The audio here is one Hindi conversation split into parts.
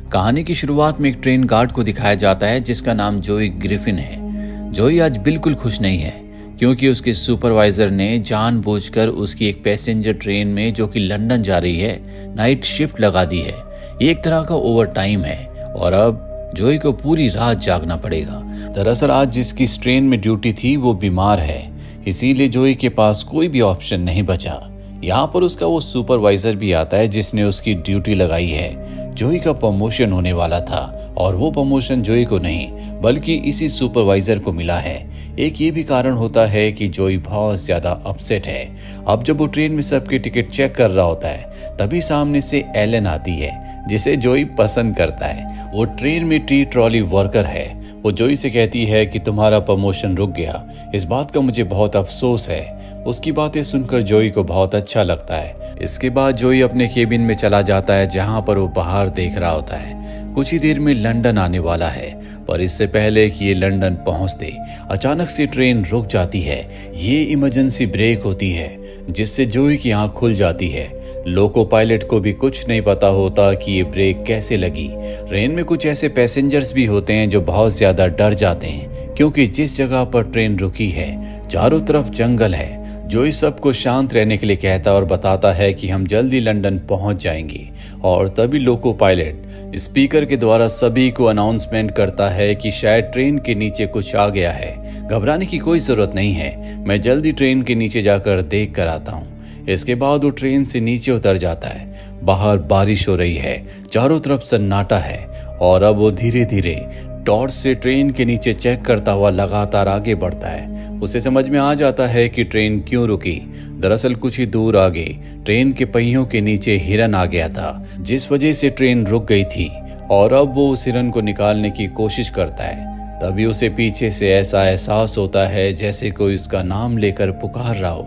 कहानी की शुरुआत में एक ट्रेन गार्ड को दिखाया जाता है जिसका नाम जोई ग्रिफिन है। जोई आज बिल्कुल खुश नहीं है क्योंकि उसके सुपरवाइजर ने जानबूझकर उसकी एक पैसेंजर ट्रेन में जो कि लंदन जा रही है नाइट शिफ्ट लगा दी है। ये एक तरह का ओवर टाइम है और अब जोई को पूरी रात जागना पड़ेगा। दरअसल आज जिसकी इस ट्रेन में ड्यूटी थी वो बीमार है, इसीलिए जोई के पास कोई भी ऑप्शन नहीं बचा। यहाँ पर उसका वो सुपरवाइजर भी आता है जिसने उसकी ड्यूटी लगाई है। जोई का प्रमोशन होने वाला था और वो प्रमोशन जोई को नहीं बल्कि इसी सुपरवाइजर को मिला है। एक ये भी कारण होता है कि जोई बहुत ज्यादा अपसेट है। अब जब वो ट्रेन में सबके टिकट चेक कर रहा होता है तभी सामने से एलन आती है जिसे जोई पसंद करता है। वो ट्रेन में टी ट्रॉली वर्कर है। वो जोई से कहती है कि तुम्हारा प्रमोशन रुक गया, इस बात का मुझे बहुत अफसोस है। उसकी बातें सुनकर जोई को बहुत अच्छा लगता है। इसके बाद जोई अपने केबिन में चला जाता है जहां पर वो बाहर देख रहा होता है कुछ ही देर में लंदन आने वाला है। पर इससे पहले कि ये लंदन पहुंचते अचानक से ट्रेन रुक जाती है। ये इमरजेंसी ब्रेक होती है जिससे जोई की आंख खुल जाती है। लोको पायलट को भी कुछ नहीं पता होता कि ये ब्रेक कैसे लगी। ट्रेन में कुछ ऐसे पैसेंजर्स भी होते हैं जो बहुत ज्यादा डर जाते हैं क्योंकि जिस जगह पर ट्रेन रुकी है चारों तरफ जंगल है। जोई सबको शांत रहने के लिए कहता और बताता है कि हम जल्दी लंदन पहुंच जाएंगे। और तभी लोको पायलट स्पीकर के द्वारा सभी को अनाउंसमेंट करता है कि शायद ट्रेन के नीचे कुछ आ गया है। घबराने की कोई जरूरत नहीं है, मैं जल्दी ट्रेन के नीचे जाकर देख कर आता हूँ। इसके बाद वो ट्रेन से नीचे उतर जाता है। बाहर बारिश हो रही है, चारों तरफ सन्नाटा है और अब वो धीरे धीरे टॉर्च से ट्रेन के नीचे चेक करता हुआ लगातार आगे बढ़ता है। उसे समझ में आ जाता है कि ट्रेन क्यों रुकी। दरअसल कुछ ही दूर आगे ट्रेन के पहियों के नीचे हिरन आ गया था जिस वजह से ट्रेन रुक गई थी और अब वो उस हिरन को निकालने की कोशिश करता है। तभी उसे पीछे से ऐसा एहसास होता है जैसे कोई उसका नाम लेकर पुकार रहा हो,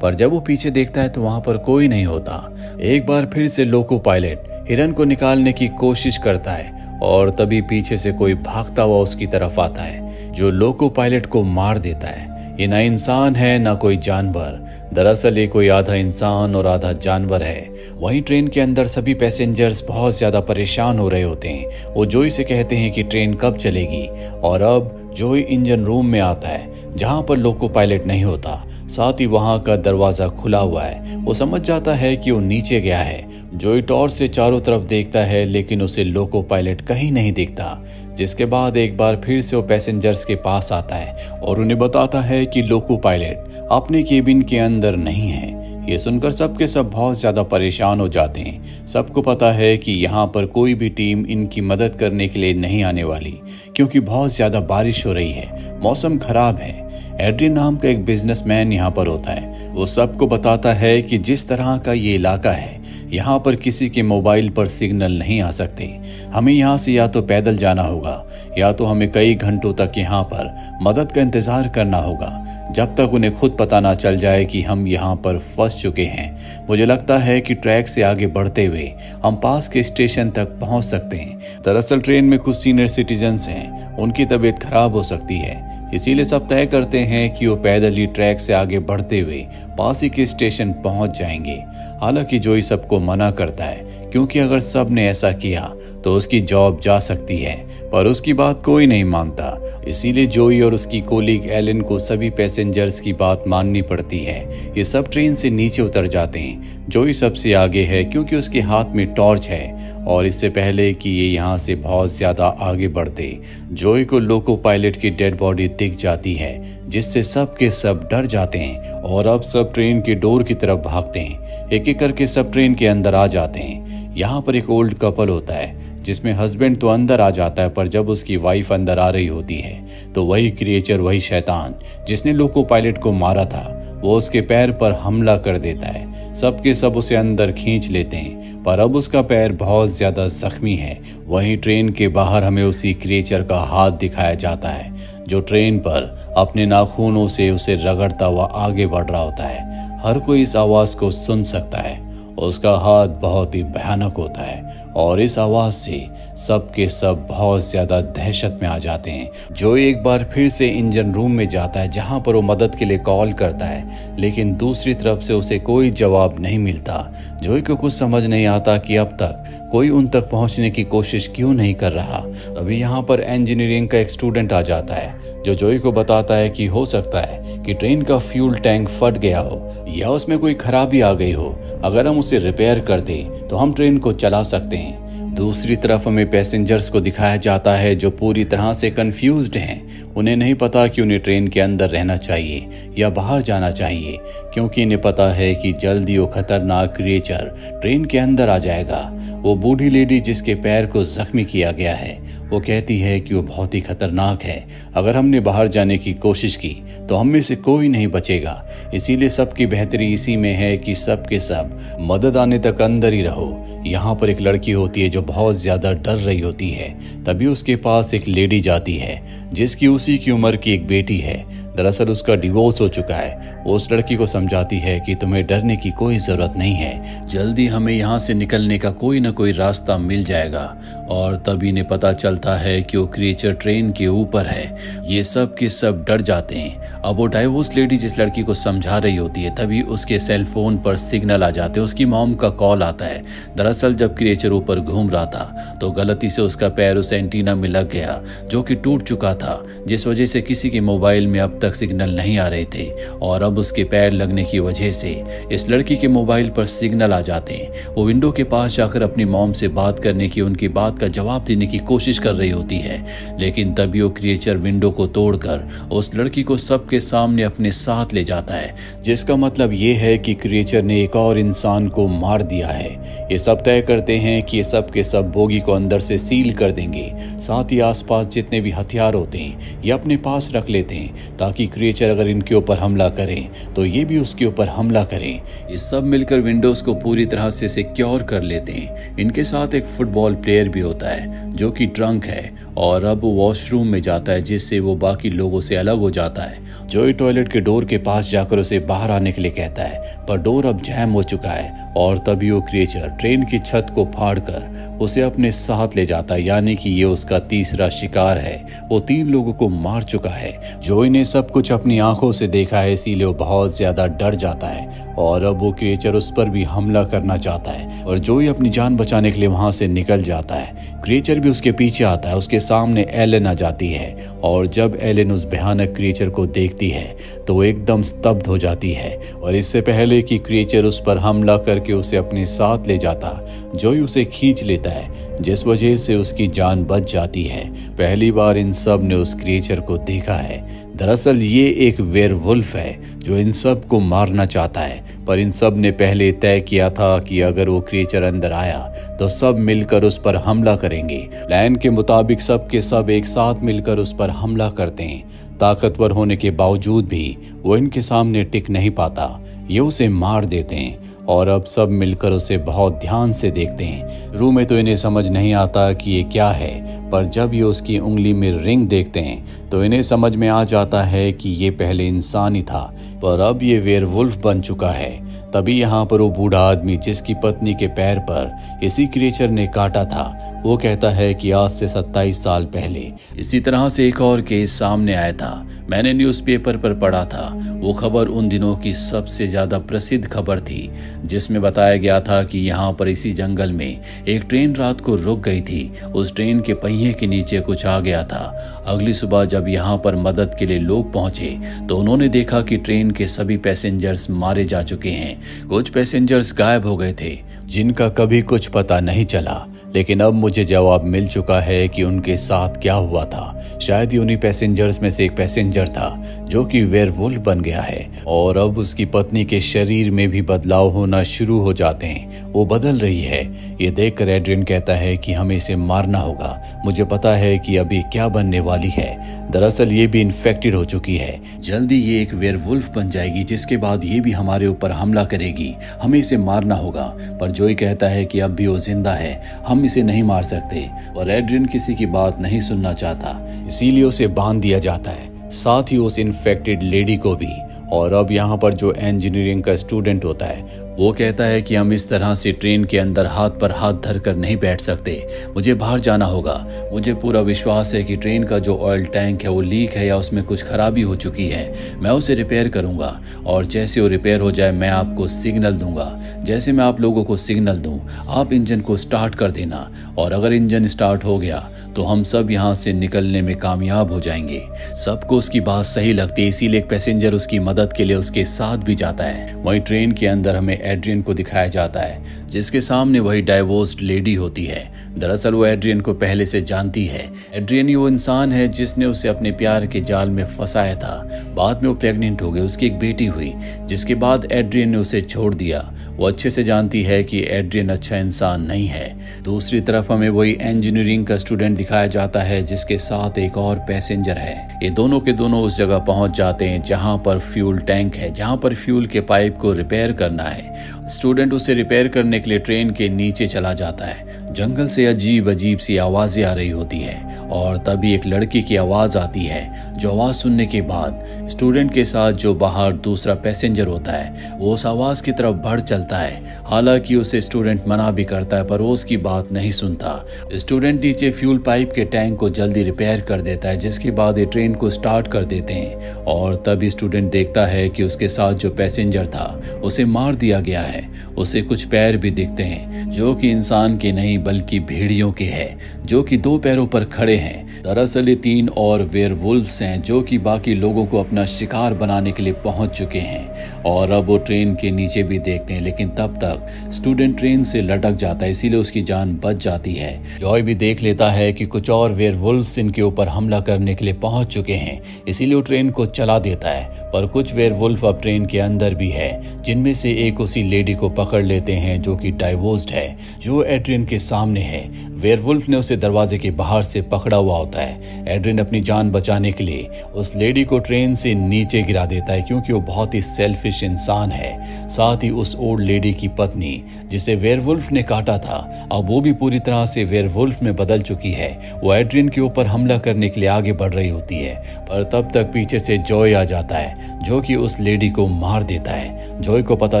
पर जब वो पीछे देखता है तो वहां पर कोई नहीं होता। एक बार फिर से लोको पायलट हिरन को निकालने की कोशिश करता है और तभी पीछे से कोई भागता हुआ उसकी तरफ आता है जो लोको पायलट को मार देता है। ये ना इंसान है ना कोई जानवर, दरअसल ये कोई आधा इंसान और आधा जानवर है। वहीं ट्रेन के अंदर सभी पैसेंजर्स बहुत ज्यादा परेशान हो रहे होते हैं। वो जोई से कहते हैं कि ट्रेन कब चलेगी और अब जोई इंजन रूम में आता है जहां पर लोको पायलट नहीं होता। साथ ही वहां का दरवाजा खुला हुआ है। वो समझ जाता है कि वो नीचे गया है। जोई टॉर्च से चारों तरफ देखता है लेकिन उसे लोको पायलट कहीं नहीं दिखता। जिसके बाद एक बार फिर से वो पैसेंजर्स के पास आता है और उन्हें बताता है कि लोको पायलट अपने केबिन के अंदर नहीं है। ये सुनकर सबके सब बहुत ज्यादा परेशान हो जाते हैं। सबको पता है कि यहाँ पर कोई भी टीम इनकी मदद करने के लिए नहीं आने वाली क्योंकि बहुत ज्यादा बारिश हो रही है, मौसम खराब है। एड्रियन नाम का एक बिजनेसमैन यहाँ पर होता है। वो सबको बताता है कि जिस तरह का ये इलाका है यहाँ पर किसी के मोबाइल पर सिग्नल नहीं आ सकते। हमें यहाँ से या तो पैदल जाना होगा या तो हमें कई घंटों तक यहाँ पर मदद का इंतजार करना होगा जब तक उन्हें खुद पता ना चल जाए कि हम यहाँ पर फंस चुके हैं। मुझे लगता है कि ट्रैक से आगे बढ़ते हुए हम पास के स्टेशन तक पहुँच सकते हैं। दरअसल ट्रेन में कुछ सीनियर सिटीजन्स हैं, उनकी तबीयत खराब हो सकती है, इसीलिए सब तय करते हैं कि वो पैदल ही ट्रैक से आगे बढ़ते हुए पास ही के स्टेशन पहुंच जाएंगे। हालांकि जोई सबको मना करता है क्योंकि अगर सब ने ऐसा किया तो उसकी जॉब जा सकती है, पर उसकी बात कोई नहीं मानता। इसीलिए जोई और उसकी कोलीग एलन को सभी पैसेंजर्स की बात माननी पड़ती है। ये सब ट्रेन से नीचे उतर जाते हैं। जोई सबसे आगे है क्योंकि उसके हाथ में टॉर्च है और इससे पहले कि ये यहाँ से बहुत ज्यादा आगे बढ़ते जोई को लोको पायलट की डेड बॉडी दिख जाती है जिससे सब के सब डर जाते हैं और अब सब ट्रेन के डोर की तरफ भागते हैं। एक एक करके सब ट्रेन के अंदर आ जाते हैं। यहाँ पर एक ओल्ड कपल होता है जिसमें हस्बैंड तो अंदर आ जाता है, पर जब उसकी वाइफ अंदर आ रही होती है तो वही क्रिएचर, वही शैतान जिसने लोको पायलट को मारा था, वो उसके पैर पर हमला कर देता है। सबके सब उसे अंदर खींच लेते हैं पर अब उसका पैर बहुत ज्यादा जख्मी है। वहीं ट्रेन के बाहर हमें उसी क्रिएचर का हाथ दिखाया जाता है जो ट्रेन पर अपने नाखूनों से उसे रगड़ता हुआ आगे बढ़ रहा होता है। हर कोई इस आवाज को सुन सकता है। उसका हाथ बहुत ही भयानक होता है और इस आवाज से सबके सब बहुत ज्यादा दहशत में आ जाते हैं। जो एक बार फिर से इंजन रूम में जाता है जहां पर वो मदद के लिए कॉल करता है, लेकिन दूसरी तरफ से उसे कोई जवाब नहीं मिलता। जोई को कुछ समझ नहीं आता कि अब तक कोई उन तक पहुंचने की कोशिश क्यों नहीं कर रहा। अभी यहाँ पर इंजीनियरिंग का एक स्टूडेंट आ जाता है जो जोई को बताता है कि हो सकता है कि ट्रेन का फ्यूल टैंक फट गया हो या उसमें कोई खराबी आ गई हो। अगर हम उसे रिपेयर कर दें तो हम ट्रेन को चला सकते हैं। दूसरी तरफ हमें पैसेंजर्स को दिखाया जाता है जो पूरी तरह से कंफ्यूज्ड हैं। उन्हें नहीं पता कि उन्हें ट्रेन के अंदर रहना चाहिए या बाहर जाना चाहिए, क्योंकि इन्हें पता है कि जल्दी वो खतरनाक क्रिएचर ट्रेन के अंदर आ जाएगा। वो बूढ़ी लेडी जिसके पैर को जख्मी किया गया है, वो कहती है कि वो बहुत ही खतरनाक है। अगर हमने बाहर जाने की कोशिश की तो हम में से कोई नहीं बचेगा। इसीलिए सबकी बेहतरी इसी में है कि सब के सब मदद आने तक अंदर ही रहो। यहाँ पर एक लड़की होती है जो बहुत ज्यादा डर रही होती है। तभी उसके पास एक लेडी जाती है जिसकी उसी की उम्र की एक बेटी है। दरअसल उसका डिवोर्स हो चुका है। वो उस लड़की को समझाती है कि तुम्हें डरने की कोई जरूरत नहीं है, जल्दी हमें यहाँ से निकलने का कोई ना कोई रास्ता मिल जाएगा। और तभी इन्हें पता चलता है कि वो क्रिएचर ट्रेन के ऊपर है। ये सब के सब डर जाते हैं। अब वो डाइवोर्स लेडी जिस लड़की को समझा रही होती है तभी उसके सेल फोन पर सिग्नल आ जाते हैं। उसकी मॉम का कॉल आता है। दरअसल जब क्रिएचर ऊपर घूम रहा था तो गलती से उसका पैर उस एंटीना में लग गया जो कि टूट चुका था, जिस वजह से किसी के मोबाइल में अब तक सिग्नल नहीं आ रहे थे। और अब उसके पैर लगने की वजह से इस लड़की के मोबाइल पर सिग्नल आ जाते हैं। वो विंडो के पास जाकर अपनी मॉम से बात करने की, उनकी बात का जवाब देने की कोशिश कर रही होती है, लेकिन तभी वो क्रिएचर विंडो को तोड़कर उस लड़की को सबके सामने अपने साथ ले जाता है, जिसका मतलब ये है कि क्रिएचर ने एक और इंसान को मार दिया है। ये सब तय करते हैं कि ये सब के सब बोगी को अंदर से सील कर देंगे। साथ ही आसपास जितने भी हथियार होते हैं ये अपने पास रख लेते हैं ताकि क्रिएचर अगर इनके ऊपर हमला करें तो ये भी उसके ऊपर हमला करें। ये सब मिलकर विंडोज को पूरी तरह से सिक्योर कर लेते हैं। इनके साथ एक फुटबॉल प्लेयर भी होता है जो कि ड्रंक है और अब वॉशरूम में जाता है, जिससे वो बाकी लोगों से अलग हो जाता है। जोई टॉयलेट के डोर के पास जाकर उसे बाहर आने के लिए कहता है, पर डोर अब जैम हो चुका है। और तभी वो क्रिएचर ट्रेन की छत को फाड़कर उसे अपने साथ ले जाता है, यानी कि ये उसका तीसरा शिकार है। वो 3 लोगों को मार चुका है। जोई ने सब कुछ अपनी आंखों से देखा है, इसीलिए वो बहुत ज्यादा डर जाता है और अब वो क्रिएचर उस पर भी हमला करना चाहता है। और जोई अपनी जान बचाने के लिए वहां से निकल जाता है। क्रिएचर भी उसके पीछे आता है। उसके सामने एलन आ जाती है और जब एलन उस भयानक क्रिएचर को देखती है तो वो एकदम स्तब्ध हो जाती है। और इससे पहले कि क्रिएचर उस पर हमला करके उसे अपने साथ ले जाता, जोई उसे खींच लेता है, जिस वजह से उसकी जान बच जाती है। पहली बार इन सब ने उस क्रिएचर को देखा है। दरअसल ये एक वेयरवुल्फ है जो इन सब को मारना चाहता है, पर इन सब ने पहले तय किया था कि अगर वो क्रिएचर अंदर आया तो सब मिलकर उस पर हमला करेंगे। प्लान के मुताबिक सब के सब एक साथ मिलकर उस पर हमला करते हैं। ताकतवर होने के बावजूद भी वो इनके सामने टिक नहीं पाता। ये उसे मार देते हैं और अब सब मिलकर उसे बहुत ध्यान से देखते हैं। शुरू में तो इन्हें समझ नहीं आता कि ये क्या है, पर जब ये उसकी उंगली में रिंग देखते हैं तो इन्हें समझ में आ जाता है कि ये पहले इंसान ही था, पर अब ये वेयरवुल्फ बन चुका है। तभी यहाँ पर वो बूढ़ा आदमी जिसकी पत्नी के पैर पर इसी क्रिएचर ने काटा था, वो कहता है कि आज से 27 साल पहले इसी तरह से एक और केस सामने आया था। मैंने न्यूज़पेपर पर पढ़ा था। वो खबर उन दिनों की सबसे ज्यादा प्रसिद्ध खबर थी, जिसमें बताया गया था कि यहाँ पर इसी जंगल में एक ट्रेन रात को रुक गई थी। उस ट्रेन के पहिए के नीचे कुछ आ गया था। अगली सुबह जब यहाँ पर मदद के लिए लोग पहुंचे तो उन्होंने देखा कि ट्रेन के सभी पैसेंजर्स मारे जा चुके हैं। कुछ पैसेंजर्स गायब हो गए थे जिनका कभी कुछ पता नहीं चला, लेकिन अब मुझे जवाब मिल चुका है कि उनके साथ क्या हुआ था। शायद ही उन्हीं पैसेंजर्स में से एक पैसेंजर था जो कि वेयरवुल्फ बन गया है और अब उसकी पत्नी के शरीर में भी बदलाव होना शुरू हो जाते हैं। वो बदल रही है। ये देखकर एड्रियन कहता है कि हमें इसे मारना होगा। मुझे पता है कि अभी क्या बनने वाली है। दरअसल ये भी इन्फेक्टेड हो चुकी है। जल्दी ये एक वेयरवुल्फ बन जाएगी, जिसके बाद ये भी हमारे ऊपर हमला करेगी। हमें इसे मारना होगा। पर जोई कहता है कि अब भी वो जिंदा है, हम इसे नहीं मार सकते। और एड्रियन किसी की बात नहीं सुनना चाहता, इसीलिए उसे बांध दिया जाता है, साथ ही उस इन्फेक्टेड लेडी को भी। और अब यहाँ पर जो इंजीनियरिंग का स्टूडेंट होता है वो कहता है कि हम इस तरह से ट्रेन के अंदर हाथ पर हाथ धरकर नहीं बैठ सकते, मुझे बाहर जाना होगा। मुझे पूरा विश्वास है कि ट्रेन का जो ऑयल टैंक है वो लीक है या उसमें कुछ खराबी हो चुकी है। मैं उसे रिपेयर करूंगा और जैसे वो रिपेयर हो जाए मैं आपको सिग्नल दूंगा। जैसे मैं आप लोगों को सिग्नल दूं आप इंजन को स्टार्ट कर देना और अगर इंजन स्टार्ट हो गया तो हम सब यहाँ से निकलने में कामयाब हो जाएंगे। सबको उसकी बात सही लगती है, इसीलिए एक पैसेंजर उसकी मदद के लिए उसके साथ भी जाता है। वहीं ट्रेन के अंदर हमें एड्रियन को दिखाया जाता है जिसके सामने वही डाइवोर्स्ड लेडी होती है। दरअसल वो एड्रियन को पहले से जानती है। एड्रियन ही वो इंसान है जिसने उसे अपने प्यार के जाल में फंसाया था। बाद में वो प्रेग्नेंट हो गई, उसकी एक बेटी हुई, जिसके बाद एड्रियन ने उसे छोड़ दिया। वो अच्छे से जानती है कि एड्रियन अच्छा इंसान नहीं है। दूसरी तरफ हमें वही इंजीनियरिंग का स्टूडेंट दिखाया जाता है जिसके साथ एक और पैसेंजर है। ये दोनों के दोनों उस जगह पहुंच जाते हैं जहां पर फ्यूल टैंक है, जहां पर फ्यूल के पाइप को रिपेयर करना है। स्टूडेंट उसे रिपेयर करने के लिए ट्रेन के नीचे चला जाता है। जंगल से अजीब अजीब सी आवाजें आ रही होती है और तभी एक लड़की की आवाज आती है, जो आवाज सुनने के बाद स्टूडेंट के साथ जो बाहर दूसरा पैसेंजर होता है वो उस आवाज की तरफ बढ़ चलता है। हालांकि उसे स्टूडेंट मना भी करता है पर वो उसकी बात नहीं सुनता। स्टूडेंट नीचे फ्यूल पाइप के टैंक को जल्दी रिपेयर कर देता है, जिसके बाद ये ट्रेन को स्टार्ट कर देते हैं और तभी स्टूडेंट देखता है कि उसके साथ जो पैसेंजर था उसे मार दिया गया है। उसे कुछ पैर भी दिखते हैं जो कि इंसान के नहीं बल्कि भेड़ियों के हैं, जो कि दो पैरों पर खड़े हैं। दरअसल ये 3 और वेयरवुल्व्स हैं जो कि बाकी लोगों को अपना शिकार बनाने के लिए पहुंच चुके हैं और अब वो ट्रेन के नीचे भी देखते हैं, लेकिन तब तक स्टूडेंट ट्रेन से लटक जाता है, इसीलिए उसकी जान बच जाती है। जॉय भी देख लेता है कि कुछ और वेयरवुल्व्स इनके ऊपर हमला करने के लिए पहुंच चुके हैं, इसीलिए वो ट्रेन को चला देता है। पर कुछ वेयरवुल्फ अब ट्रेन के अंदर भी है, जिनमें से एक उसी लेडी को पकड़ लेते हैं जो कि डाइवोर्स्ड है, जो एड्रियन के सामने है। वेयरवुल्फ ने उसे दरवाजे के बाहर से पकड़ा हुआ होता है। एड्रियन अपनी जान बचाने के लिए उस लेडी को ट्रेन से नीचे गिरा देता है क्योंकि वो बहुत ही सेल्फिश इंसान है। साथ ही उस ओल्ड लेडी की पत्नी जिसे वेयरवुल्फ ने काटा था अब वो भी पूरी तरह से वेयरवुल्फ में बदल चुकी है। वो एड्रियन के ऊपर हमला करने के लिए आगे बढ़ रही होती है, पर तब तक पीछे से जॉय आ जाता है जो कि उस लेडी को मार देता है। जॉय को पता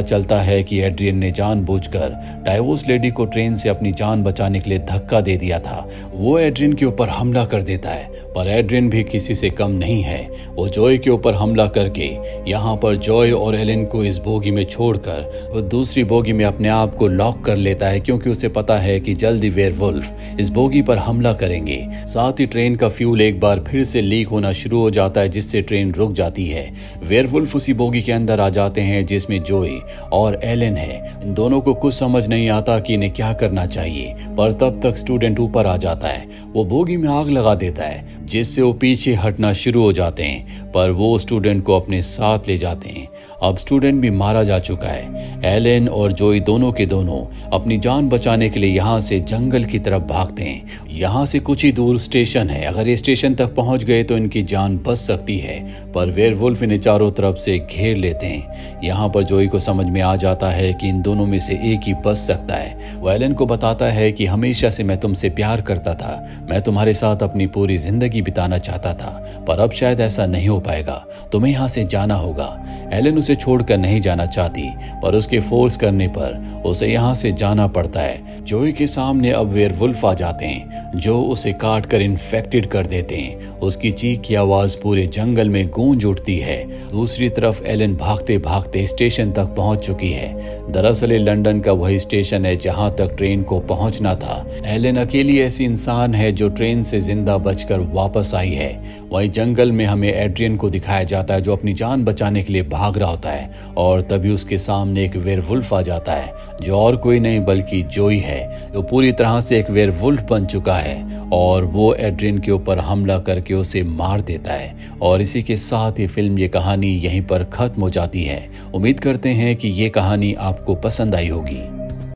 चलता है कि एड्रियन ने जानबूझकर डाइवोर्स लेडी को ट्रेन से अपनी जान बचाने के लिए धक्का दे दिया था। वो एड्रियन के ऊपर हमला कर देता है, पर एड्रियन भी किसी से कम नहीं है। वो जॉय के ऊपर हमला करके यहाँ पर जॉय और एलेन को इस बोगी में छोड़कर वो दूसरी बोगी में अपने आप को लॉक कर लेता है क्योंकि उसे पता है कि जल्दी वेयरवुल्फ इस बोगी पर हमला करेंगे। साथ ही ट्रेन का फ्यूल एक बार फिर से लीक होना शुरू हो जाता है जिससे ट्रेन रुक जाती है। वेयरवुल्फ उसी बोगी के अंदर आ जाते हैं जिसमें जॉय और एलेन है। इन दोनों को कुछ समझ नहीं आता कि इन्हें क्या करना चाहिए, पर तब तक स्टूडेंट ऊपर आ जाता है। वो बोगी में आग लगा देता है जिससे वो पीछे हटना शुरू हो जाते हैं, पर वो स्टूडेंट को अपने साथ ले जाते हैं। अब स्टूडेंट भी मारा जा चुका है। एलेन और जॉय दोनों के दोनों अपनी जान बचाने के लिए यहाँ से जंगल की तरफ भागते हैं। यहाँ से कुछ ही दूर स्टेशन है, अगर ये स्टेशन तक पहुँच गए तो इनकी जान बच सकती है, पर वेयरवुल्फ इन्हें चारों तरफ से घेर लेते हैं। यहाँ पर जॉय को समझ में आ जाता है कि इन दोनों में से एक ही बच सकता है। वो एलेन को बताता है कि हमेशा से मैं तुमसे प्यार करता था, मैं तुम्हारे साथ अपनी पूरी जिंदगी बिताना चाहता था, पर अब शायद ऐसा नहीं हो पाएगा, तुम्हें यहाँ से जाना होगा। एलेन उसे छोड़कर नहीं जाना चाहती, पर उसके फोर्स करने पर उसे यहाँ से जाना पड़ता है। जॉय के सामने अब वेयरवुल्फ आ जाते हैं जो उसे काट कर इन्फेक्टेड कर देते हैं। उसकी चीख की आवाज पूरे जंगल में गूंज उठती है। दूसरी तरफ एलेन भागते भागते स्टेशन तक पहुंच चुकी है। दरअसल ये लंदन का वही स्टेशन है जहां तक ट्रेन को पहुंचना था। एलेन अकेली ऐसी इंसान है जो ट्रेन से जिंदा बचकर वापस आई है। वहीं जंगल में हमें एड्रियन को दिखाया जाता है जो अपनी जान बचाने के लिए भाग रहा होता है और तभी उसके सामने एक वेयरवुल्फ आ जाता है जो और कोई नहीं बल्कि जॉय है, जो पूरी तरह से एक वेयरवुल्फ बन चुका है और वो एड्रियन के ऊपर हमला करके उसे मार देता है। और इसी के साथ ये फिल्म, ये कहानी यहीं पर खत्म हो जाती है। उम्मीद करते हैं कि ये कहानी आपको पसंद आई होगी।